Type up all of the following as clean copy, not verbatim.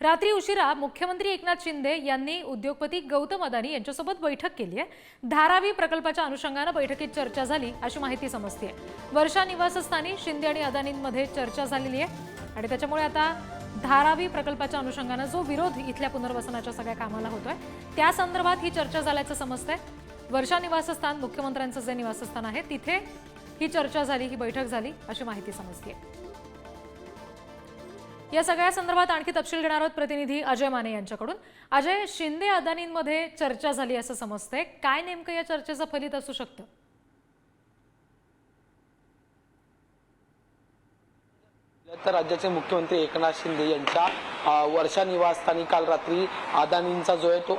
रात्री उशिरा मुख्यमंत्री एकनाथ शिंदे यांनी उद्योगपती गौतम अदानी यांच्यासोबत बैठक केली आहे। धारावी प्रकल्पाच्या अनुषंगाने बैठकीत चर्चा झाली अशी माहिती समजते। वर्षा निवासस्थानी शिंदे आणि अदानींमध्ये चर्चा झालेली आहे आणि त्याच्यामुळे आता धारावी प्रकल्पाच्या अनुषंगाने जो विरोध इथल्या पुनर्वसनाच्या सगळ्या कामाला होतोय त्या संदर्भात ही चर्चा झाल्याचं समजतंय। वर्षा निवासस्थान मुख्यमंत्र्यांचं जे निवासस्थान आहे तिथे ही चर्चा झाली, ही बैठक झाली अशी माहिती समजते। या सगळ्या संदर्भात आणखी तपशील घेणार आहोत प्रतिनिधी अजय माने यांच्याकडून। अजय, शिंदे अदानींमध्ये चर्चा झाली असं समजतंय, काय नेमकं या चर्चेचं फलित असू शकतं? तर राज्याचे मुख्यमंत्री एकनाथ शिंदे यांच्या वर्षा निवासस्थानी काल रात्री अदानींचा जो आहे तो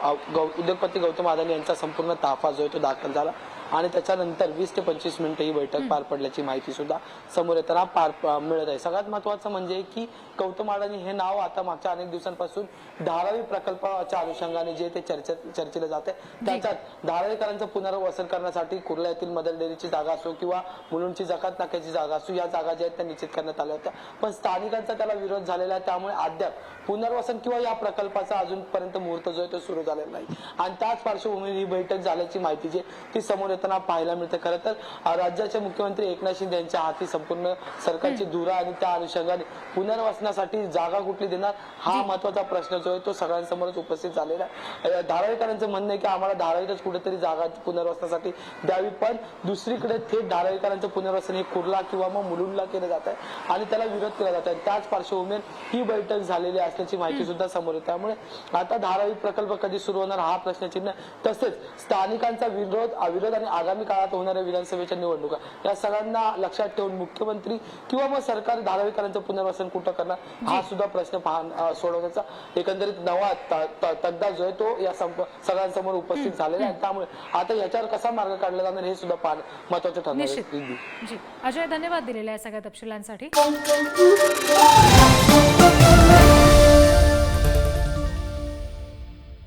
उद्योगपती गौतम अदानी यांचा संपूर्ण ताफा जो आहे तो दाखल झाला आणि त्याच्यानंतर 20 ते 25 मिनिटं ही बैठक पार पडल्याची माहिती सुद्धा समोर येताना मिळत आहे। सगळ्यात महत्त्वाचं म्हणजे की गौतम अदानी हे नाव आता मागच्या अनेक दिवसांपासून धारावी प्रकल्पाच्या अनुषंगाने जे ते चर्चेला जाते, त्याच्यात धारावीकरांचं पुनर्वसन करण्यासाठी कुर्ला येथील मदर डेअरीची जागा असो किंवा मुलुंडची जकात नाक्याची जागा असो, या जागा ज्या आहेत त्या निश्चित करण्यात आल्या होत्या, पण स्थानिकांचा त्याला विरोध झालेला आहे। त्यामुळे अद्याप पुनर्वसन किंवा या प्रकल्पाचा अजूनपर्यंत मुहूर्त जो आहे तो सुरू झालेला नाही आणि त्याच पार्श्वभूमीवर ही बैठक झाल्याची माहिती जी ती समोर येताना पाहायला मिळते। खरं तर राज्याचे मुख्यमंत्री एकनाथ शिंदे यांच्या हाती संपूर्ण सरकारची धुरा आणि त्या अनुषंगाने पुनर्वसनासाठी जागा कुठली देणार हा महत्वाचा प्रश्न जो आहे तो सगळ्यांसमोरच उपस्थित झालेला आहे। धारावीकरांचं म्हणणं आहे की आम्हाला धारावीतच कुठेतरी जागा पुनर्वसनासाठी द्यावी, पण दुसरीकडे थेट धारावीकरांचं पुनर्वसन हे कुर्ला किंवा मग मुलुंडला केलं जात आहे आणि त्याला विरोध केला जात आहे। त्याच पार्श्वभूमीवर ही बैठक झालेली असल्याची माहिती सुद्धा समोर येते। त्यामुळे आता धारावी प्रकल्प कधी सुरू होणार हा प्रश्नचिन्ह, तसेच स्थानिकांचा विरोध आणि आगामी काळात होणाऱ्या विधानसभेच्या निवडणुका या सगळ्यांना लक्षात ठेवून मुख्यमंत्री किंवा मग सरकार धारावीकरांचं पुनर्वसन कुठं करणार हा सुद्धा प्रश्न सोडवण्याचा एकंदरीत नवा तगडा जो आहे तो या सगळ्यांसमोर उपस्थित झालेला आहे। त्यामुळे आता याच्यावर कसा मार्ग काढला जाणार हे सुद्धा पाहणं महत्त्वाचं ठरणार आहे। अजय, धन्यवाद दिलेल्या या सगळ्या तपशिलांसाठी।